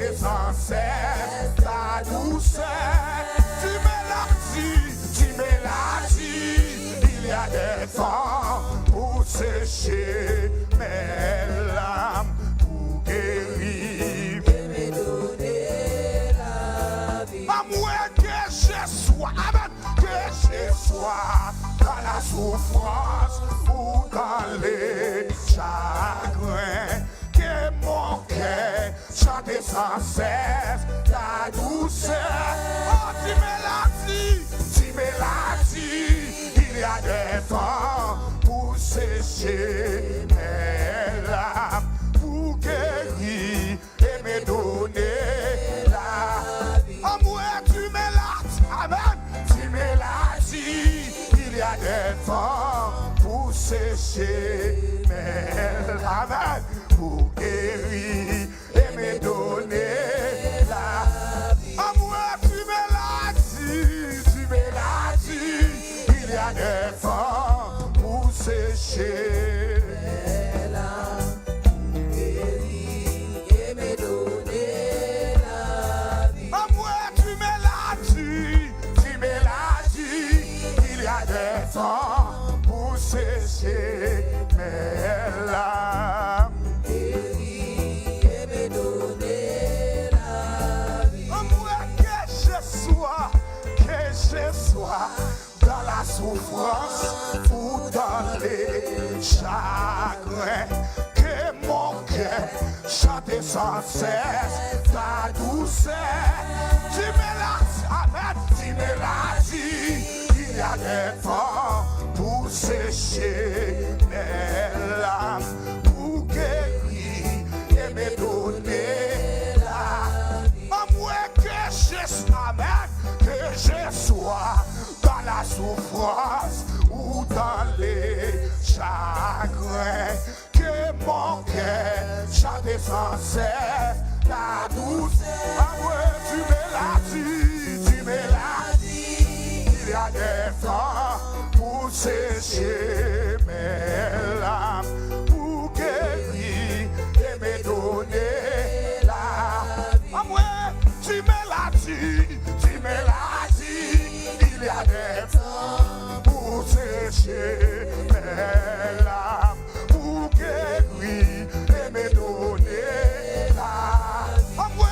chanter sans cesse ta douceur. Tu mélodies, il y a des temps pour sécher mes larmes, pour guérir et me donner la vie. Amour que je sois, amen, que je sois dans la souffrance ou dans les chagrins, que mon cœur chante sans cesse ta douceur. Oh, tu mélodies, il y a des temps pour sécher mes larmes, pour guérir et me donner la vie. Amour, tu mélodies, amen, tu mélodies, il y a des temps pour sécher mes larmes, pour guérir et me donner la vie. Amour, il y a des temps pour sécher mes larmes, pour guérir et me donner la vie. Amour, tu mélodies, il y a des temps pour sécher mes larmes, pour guérir et me donner la vie. Amour, que je sois dans la souffrance ou dans les chagrins, que mon cœur chante sans cesse ta douceur. Tu mélodies, amen, tu mélodies, il y a des temps pour sécher mes larmes, pour guérir et me donner la vie. Amour, que je sois, amen, que je sois dans la souffrance ou dans les chagrins, que mon cœur chante sans cesse ta douceur. Amour, tu mélodies, il y a des temps pour sécher mes larmes, pour guérir et me donner la vie. Amour, tu mélodies, il y a des temps pour sécher mes larmes, pour guérir et me donner la vie. Amour,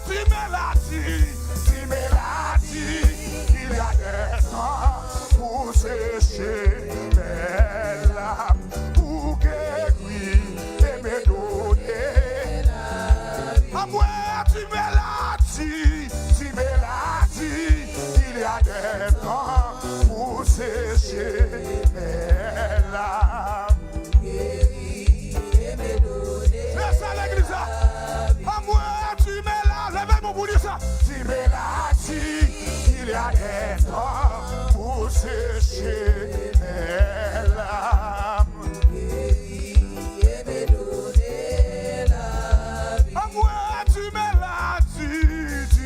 tu mélodies, il y a des temps pour sécher mes larmes, pour guérir et me donner la vie. Amour, tu mélodies, il y a des temps pour sécher mes larmes, guérir et me donner. C'est ça l'église. Amour, tu mélodies, levez-moi pour dire ça. Tu mélodies, il y a des temps pour sécher mes larmes, guérir et me donner la vie. Amour, tu mélodies, il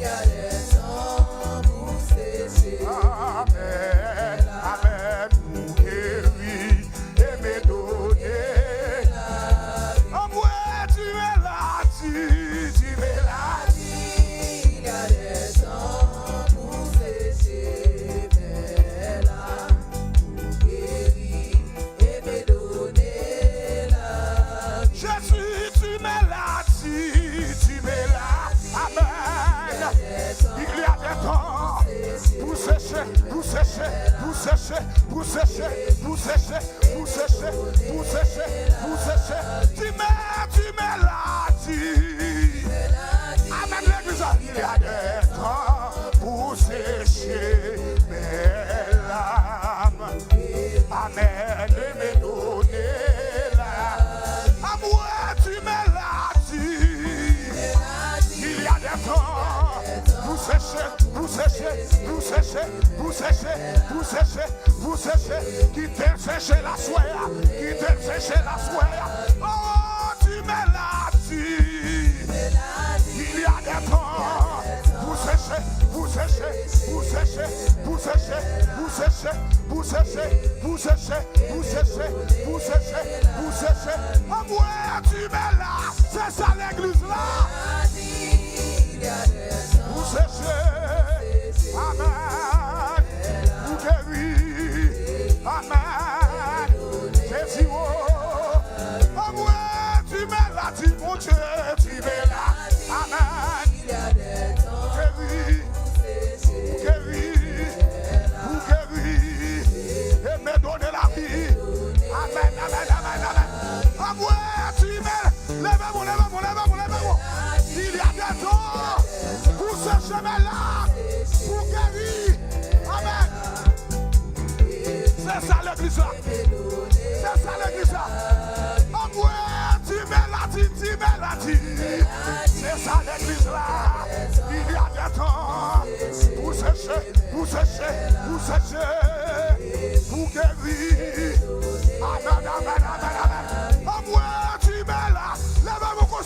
y a des temps pour sécher. Amen, amen, pour guérir et me donner la vie. Amour, tu mélodies, il y a des temps pour sécher mes larmes, pour guérir et me donner la vie. Jésus, tu mélodies, amen. Il y a des temps pour sécher, pour sécher, pour sécher, pour sécher, pour sécher, pour sécher, pour sécher, pour sécher. Tu mélodies. Amen, l'église. Il y a des temps pour sécher mes larmes. Amen, et me donner la vie. Amour, tu mélodies. Il y a des temps pour sécher, pour sécher, pour sécher, pour sécher, pour sécher, pour sécher. Qui t'aime sécher la soie, qui t'aime sécher la soie. Oh, tu mélodies. Il y a des temps pour sécher, pour sécher, pour sécher, pour sécher, pour sécher, pour sécher, pour sécher, pour sécher, pour sécher, pour sécher. Amour, tu mélodies. C'est ça l'église. je mets là pour guérir. Amen. C'est ça l'église là. C'est ça l'église là. Oh ouais, tu mets là. C'est ça l'église là. Il y a des temps pour sécher, pour guérir. Amen. Oh ouais, tu mets là. Lève-moi comme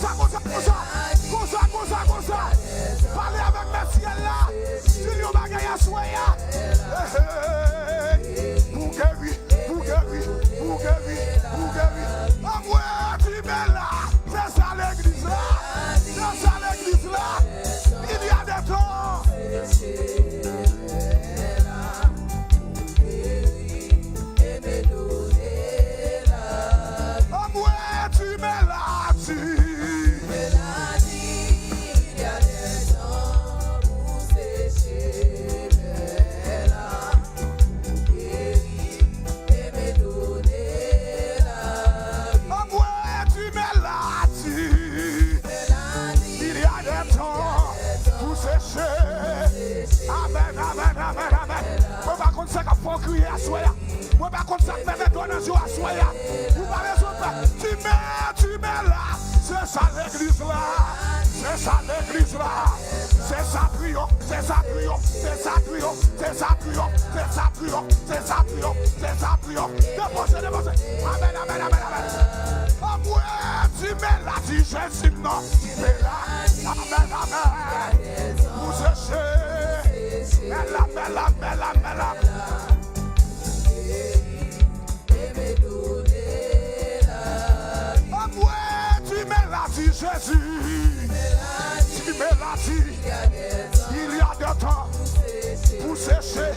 ça. Parlez avec mes ciels là. Tu lui as gagné à soya. Pour guérir. Oh ouais, tu mets là. C'est ça l'église là. Il y a des temps. Oh ouais, tu mets là. Il y a des temps pour sécher mes larmes, guérir et me donner la vie. Oh ouais, tu mets là. Il y a des temps pour sécher. Amen. Moi par contre ça qu'il faut crier à soi. Moi par contre ça que me met dans les yeux à soi. Vous parlez sur le tu mets là. C'est ça l'église là. C'est ça triomphe. Déposez. Amen. Oh ouais, tu mets là, tu Jésus, non. Tu mets là. Amen. Vous séchez. Bella. Oh ouais, tu mets là, tu Jésus. Tu mets là, il y a des temps pour sécher.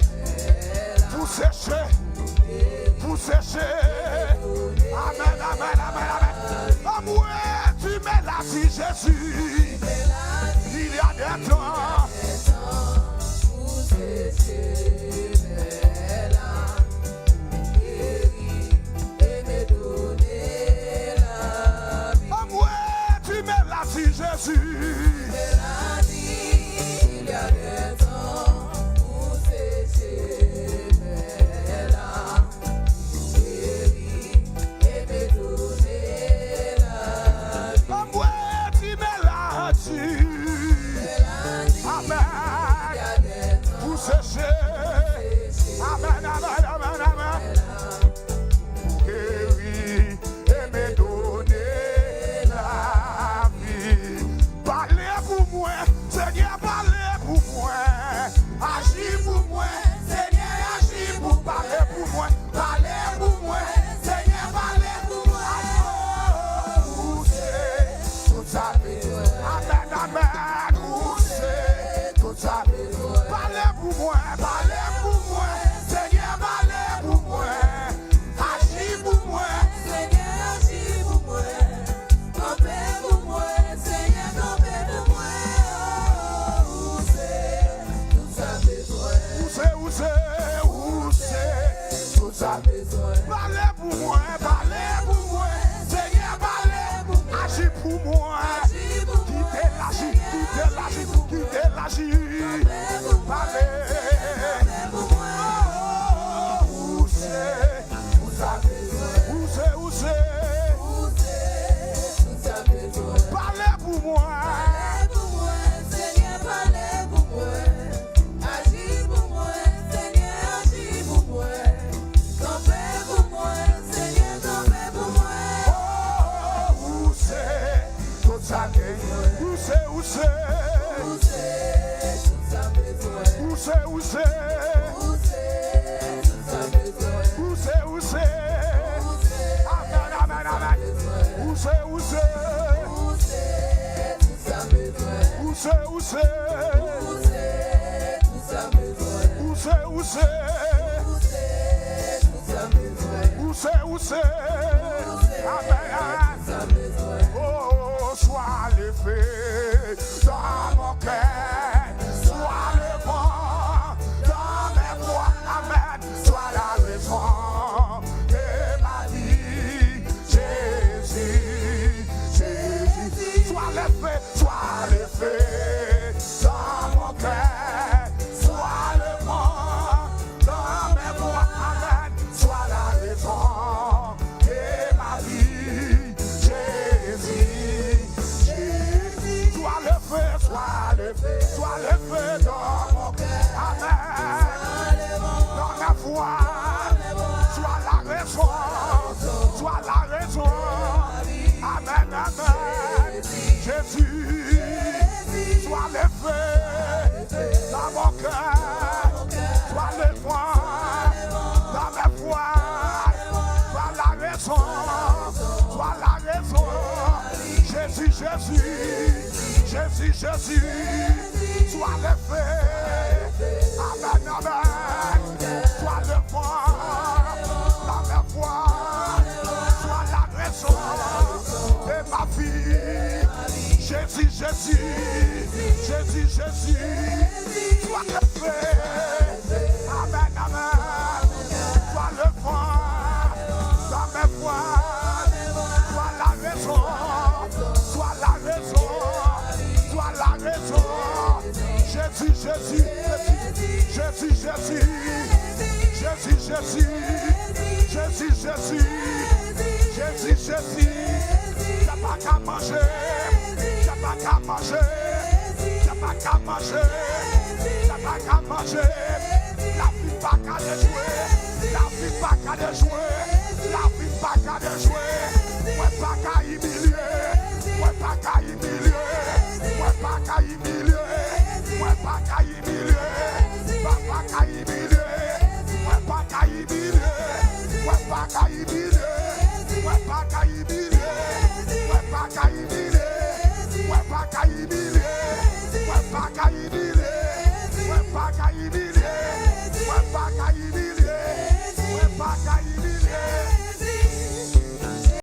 Amen. Oh ouais, tu mets là, tu Jésus. Il y a des temps pour sécher mes larmes, guérir et me donner la vie. Oh ouais, tu mets là, tu Jésus. Il y a des temps pour sécher mes larmes, guérir et me donner la vie. Oh ouais, tu mets là, tu. Amen. Pour sécher. Amen. Guérir et me donner la vie. Parlez pour moi, Seigneur, parlez pour moi. Agis pour moi, Seigneur, agis pour parler pour moi. Parlez pour moi, Seigneur, parlez pour moi. Où c'est tout ça? Amen. Où c'est tout ça? Parlez pour moi, Seigneur, parlez pour moi. Agis pour moi. Seigneur, agis pour moi. Campez pour moi. Seigneur, campez pour moi. Où c'est tout ça besoin? Où c'est tout ça? Parlez pour moi, Seigneur, parlez. Agis pour moi. Quittez l'agir. Parlez. Où c'est tout ça? Parlez pour moi. Seigneur, parlez pour moi. Agis pour moi. Seigneur, agis pour moi. Campez pour moi. Seigneur, campez pour moi. Où c'est tout ça? Où c'est? Où c'est tout ça besoin? Où c'est? Où c'est tout ça besoin? Où c'est? Amen. Où c'est? Où c'est tout ça besoin? Où c'est? Où c'est tout ça besoin? Où c'est? Où c'est tout ça besoin? Où c'est? Amen. Oh, sois levé dans mon cœur, sois le vent dans mes voix. Amen. Sois la raison de ma vie, Jésus. Sois le feu dans mon cœur. Jésus, Jésus, sois le feu. Amen, amen. Sois le fort, la foi, sois la raison de ma vie. Jésus, Jésus, Jésus, Jésus, sois le feu. Amen, amen. Sois le fort, la foi, sois la raison, sois la raison. La raison, Jésus, Jésus, Jésus, Jésus, Jésus, Jésus, Jésus, Jésus, Jésus, Jésus, t'as pas qu'à manger, t'as pas qu'à manger, t'as pas qu'à manger, t'as pas qu'à manger, la vie pas qu'à jouer, la vie pas qu'à jouer, la vie pas qu'à jouer, ouais pas qu'à humilier, ouais pas qu'à humilier. Pas qu'à humilier, ouais pas qu'à humilier, pas qu'à humilier, ouais pas qu'à humilier, ouais pas qu'à humilier, ouais pas qu'à humilier, ouais pas qu'à humilier, ouais pas qu'à humilier, ouais pas qu'à humilier.